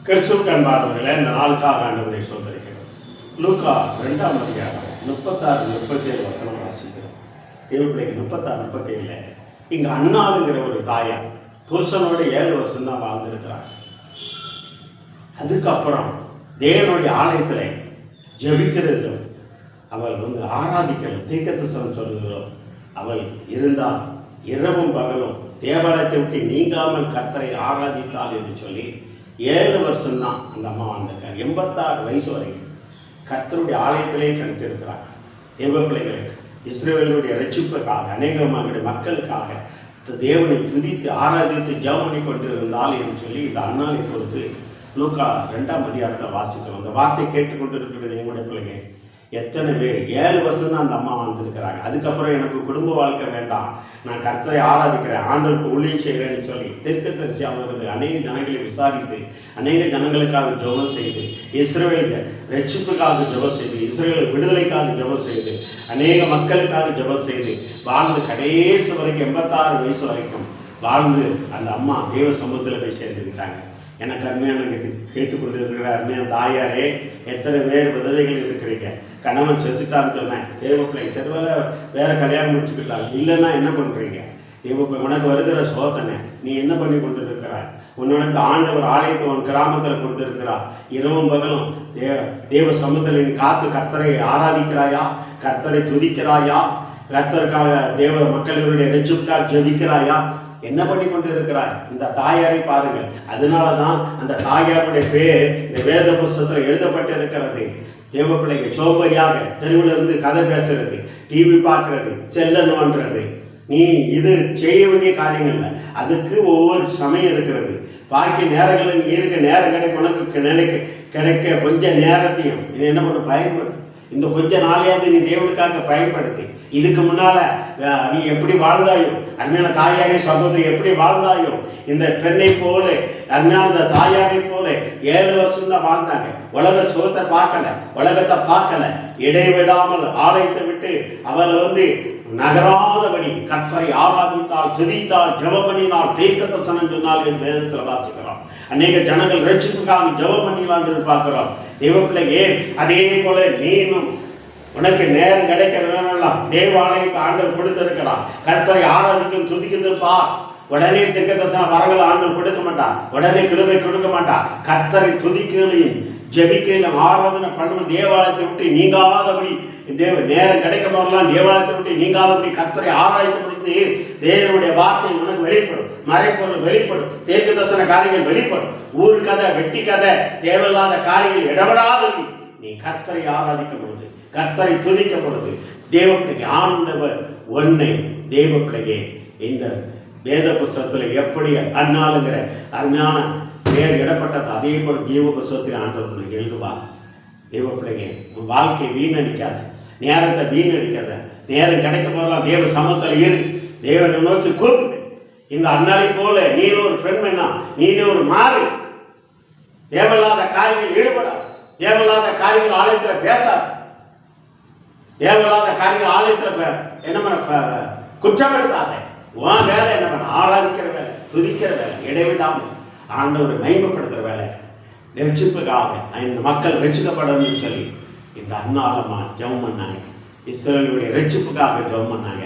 கிறிஸ்துவுக்கு அன்பானவர்களே, இந்த நாளுக்காக ஆண்டவரை சோதரிக்கிறோம். லூக்கா 2ஆம் அதிகாரம் 36-37 வசனம் வாசிக்கிறோம். தேவப்பிள்ளைக்கு 36-37 இங்க அண்ணாளுங்கிற ஒரு தாயார் புருஷனோட 7 வருஷம் தான் வாழ்ந்திருக்கிறாங்க. அதுக்கப்புறம் தேவனுடைய ஆலயத்தில் ஜெபிக்கிறதும் அவள் ஆராதிக்கலும் தீர்க்கதரிசனம் சொல்லுகிறோம். அவள் இருந்தால் இரவும் பகலும் தேவாலயத்தை விட்டு நீங்காமல் கர்த்தரை ஆராதித்தாள் என்று சொல்லி 7 வருஷம்தான் அந்த அம்மா வாழ்ந்திருக்காங்க. 86 வயசு வரைக்கும் கர்த்தருடைய ஆலயத்திலே கணித்திருக்கிறாங்க. தேவ பிள்ளைகளுக்கு இஸ்ரவேலுடைய ரட்சிப்புக்காக அநேகமான மக்களுக்காக தேவனை துதித்து ஆராதித்து ஜெபம் பண்ணி கொண்டிருந்தாள் என்று சொல்லி இந்த அண்ணாளை பொறுத்து லூக்கா 2ஆம் அதிகாரத்தை வாசிக்கிறோம். அந்த வார்த்தை கேட்டுக்கொண்டிருக்கிறது எங்களுடைய பிள்ளைங்க. எத்தனை பேர் 7 வருஷம் தான் அந்த அம்மா வாழ்ந்துருக்கிறாங்க. அதுக்கப்புறம் எனக்கு குடும்ப வாழ்க்கை வேண்டாம், நான் கர்த்தரை ஆராதிக்கிறேன், ஆண்டவருக்கு ஊழியம் செய்கிறேன்னு சொல்லி தீர்க்கதரிசியாக இருந்து அநேக ஜனங்களை விசாரித்து அநேக ஜனங்களுக்காக ஜெபம் செய்து இஸ்ரவேல் ரட்சிப்புக்காக ஜெபம் செய்து இஸ்ரவேல் விடுதலைக்காக ஜெபம் செய்து அநேக மக்களுக்காக ஜெபம் செய்து வாழ்ந்து கடைசி வரைக்கும் 86 வயசு வரைக்கும் வாழ்ந்து அந்த அம்மா தேவ சமூகத்தில் போய் சேர்ந்துக்கிட்டாங்க. எனக்கு அருமையான கேட்டுக்கொண்டு இருக்கிற அருமையான தாயாரே, எத்தனை பேர் விதவைகள் இருக்கிறீங்க. கணவன் செத்துட்டான்னு சொன்னேன், தேவப்பிள்ளை செருவில் வேற கல்யாணம் முடிச்சுக்கிட்டாங்க. இல்லைன்னா என்ன பண்ணுறீங்க? தேவப்பிள்ளை உனக்கு வருகிற சோதனை நீ என்ன பண்ணி கொண்டு இருக்கிறாய்? உன்னோடக்கு ஆண்டவர் ஆலயத்தை உன் கிராமத்தில் கொடுத்துருக்கிறார். இரவும் பகலும் தேவ சமூகத்தில் நீ காத்து கர்த்தரை ஆராதிக்கிறாயா? கர்த்தரை துதிக்கிறாயா? கர்த்தருக்காக தேவ மக்களுடைய ரட்சிப்புக்காக ஜெபிக்கிறாயா? என்ன பண்ணி கொண்டு இருக்கிறார்? இந்த தாயாரை பாருங்கள். அதனாலதான் அந்த தாயாருடைய பேர் இந்த வேத புஸ்தகத்தில் எழுதப்பட்டு இருக்கிறது. தேவ பிள்ளைங்க சோம்பரியாக தெருவில் இருந்து கதை பேசுறது, டிவி பார்க்கறது, செல்ல நோன்றது, நீ இது செய்ய வேண்டிய காரியங்கள் இல்லை. அதுக்கு ஒவ்வொரு சமயம் இருக்கிறது. பாக்கி நேரங்களில் நீ இருக்க நேரம் கிடைக்க உனக்கு கிடைக்க கொஞ்சம் நேரத்தையும் இது என்ன பண்ண பயன்படுது. இந்த கொஞ்ச நாளையாவது நீ தேவனுக்காக பயன்படுத்தி இதுக்கு முன்னால நீ எப்படி வாழ்ந்தாயோ, அருமையான தாயாரே சகோதரி எப்படி வாழ்ந்தாயோ, இந்த பெண்ணை போல அருமையான தாயாரை போல 7 வருஷம் தான் வாழ்ந்தாங்க. உலக சுகத்தை பார்க்கல, இடைவிடாமல் ஆலயத்தை விட்டு அவளை நகராதபடி கர்த்தரை ஆராதித்தால், துதித்தால், ஜெபம் பண்ணினால், தீர்க்கதரிசனம் சொன்னால் என்று வேதத்தில் வாசிக்கிறோம். அநேக ஜனங்கள் ரட்சிப்புக்காக ஜெபம் பண்ணினால் என்று பார்க்கிறோம். தேவப்பிள்ளையே, அதே போல நீனும் உனக்கு நேரம் கிடைக்கிறதுலாம் தேவாலயத்தை ஆண்டவர் கொடுத்திருக்கிறார். கர்த்தரை ஆராதிக்கும் துதிக்குதுப்பா. உடனே தீர்க்கதரிசன வரங்களை ஆண்டவர் கொடுக்க மாட்டா, உடனே கிருபை கொடுக்க மாட்டா. கர்த்தரை துதிக்கலையும் ஜெபிக்கலையும் ஆராதனை பண்ணும் தேவாலயத்தை விட்டு நீங்காதபடி நேரம் கிடைக்கும் போதெல்லாம் தேவாலயத்தை விட்டு நீங்காதபடி கர்த்தரை ஆராய்க்கும் பொழுது தேவனுடைய வார்த்தை உனக்கு வெளிப்படும், மறைப்பொருள் வெளிப்படும், தீர்க்கதரிசன காரியங்கள் வெளிப்படும். ஊர் கதை, வெட்டி கதை, தேவையில்லாத காரியங்கள் இடவிடாதபடி நீ கர்த்தரை ஆராதிக்கும் பொழுது, கர்த்தரை துதிக்கும் பொழுது தேவ பிள்ளைக்கு ஆண்டவர் ஒன்னை தேவ பிள்ளையே இந்த வேத புஸ்தகத்தில் எப்படி அண்ணாளுங்கிற அருமையான பேர் இடப்பட்டது அதே போல தேவ புஸ்தகத்தில் ஆண்டவர் எழுதுவார். தேவ பிள்ளைங்க உன் வாழ்க்கையை வீணடிக்காத, நேரத்தை வீணடிக்காத. நேரம் கிடைக்க போதெல்லாம் தேவ சமூகத்தில் இரு, தேவனை நோக்கி கூப்பிடு. இந்த அண்ணாலை போல நீ ஒரு பெண்மண்ணா, நீ ஒரு மாறி தேவையில்லாத காரியங்கள் ஈடுபடாது, தேவையில்லாத காரியங்கள் ஆலயத்தில் பேசாது, தேவையில்லாத காரியங்கள் ஆலயத்தில் என்ன பண்ண குற்றப்படுத்தாத. உன் வேலை என்ன பண்ண? ஆராதிக்கிற வேலை, துதிக்கிற வேலை, இடைவிடாமல் ஆண்டவரை மகிமைப்படுத்துகிற வேலை. ரட்சிப்புக்காக இந்த மக்கள் ரட்சிக்கப்படணும்னு சொல்லி இந்த அண்ணாளம்மா ஜெபம் பண்ணாங்க. இஸ்ரவேலுடைய ரட்சிப்புக்காக ஜெபம் பண்ணாங்க.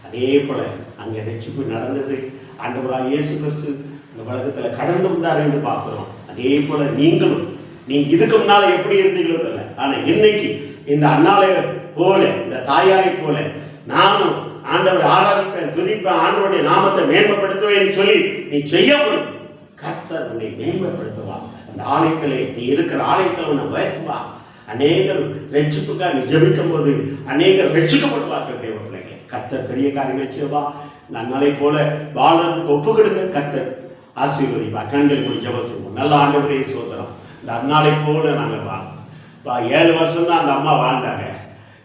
அதே போல அங்கே ரட்சிப்பு நடந்தது. ஆண்டவராக இயேசு கிறிஸ்து இந்த உலகத்தில் கடந்து வந்தார் என்று பார்க்கிறோம். அதே போல நீங்களும் இதுக்கு முன்னால எப்படி இருந்தீங்களோ தெரியல, ஆனா இன்னைக்கு இந்த அண்ணாலை போல இந்த தாயாரை போல நானும் ஆண்டவரை ஆராதிப்பேன், துதிப்பேன், ஆண்டவருடைய நாமத்தை மேன்மைப்படுத்துவேன் சொல்லி நீ செய்ய முடியும். கர்த்தர் உன்னை மேன்மைப்படுத்துவா. அந்த ஆலயத்திலே நீ இருக்கிற ஆலயத்தில் உன்னை உயர்த்துவா. அநேகர் ரட்சிப்புக்காக நீ ஜெபிக்கும் போது அநேகர் ரட்சிக்கப்படுவார்கள். தேவ பிள்ளைகளை கர்த்தர் பெரிய காரியங்களை செய்வா. இந்த அண்ணாலை போல வாழ்றதுக்கு ஒப்பு கொடுங்க. கர்த்தர் ஆசீர்வதிப்பா. கண்கள் போய் ஜெபம் செய்வோம். நல்ல ஆண்டவரே சோதரம், இந்த அண்ணாலை போல நாங்கள் வாழ்வோம். 7 வருஷம் தான் அந்த அம்மா வாழ்ந்தாங்க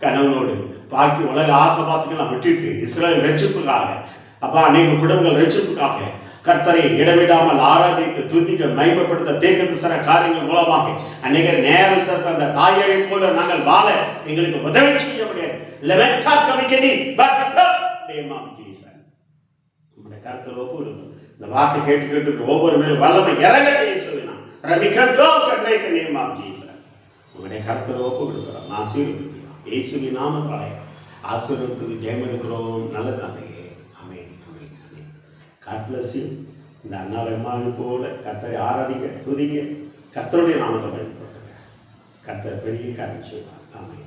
கணவனோடு. பாக்கி உலக ஆசபாசங்கள்லாம் விட்டுட்டு இஸ்ரவேல் ரட்சிப்புக்காக, அப்பா அநேக குடும்பங்கள் ரட்சிப்புக்காக கர்த்தரை இடவிடாமல் ஆராதிக்க, துதிக்க, மகிமைப்படுத்த தீர்க்கதரிசன காரியங்கள் மூலமாக அநேக நேரம் சேர்த்த அந்த தாயாரை போல நாங்கள் வாழ எங்களுக்கு உதவி செய்ய முடியாது. நம்முடைய கருத்தில் ஒப்பு இருக்கும். இந்த வார்த்தை கேட்டு ஒவ்வொரு மேலும் வல்லமை இறங்கட்டும். But we can go and make a name of Jesus. உங்களுடைய கருத்தில் ஒப்பு கொடுக்குறோம். ஆசீர்வதிக்கிறோம். இயேசுவின் நாமத்தினாலே ஆசீர்வதித்து ஜெயம் எடுக்கிறோம். நல்ல தந்தையே. ஆமென், ஆமென், ஆமென். God bless you. இந்த அன்னாளை அம்மாவை போல கர்த்தரை ஆராதிங்க, துதிங்க, கர்த்தருடைய நாமத்தை பயன்படுத்துங்க. கர்த்தர் பெரிய காரியம் செய்வார். ஆமென்.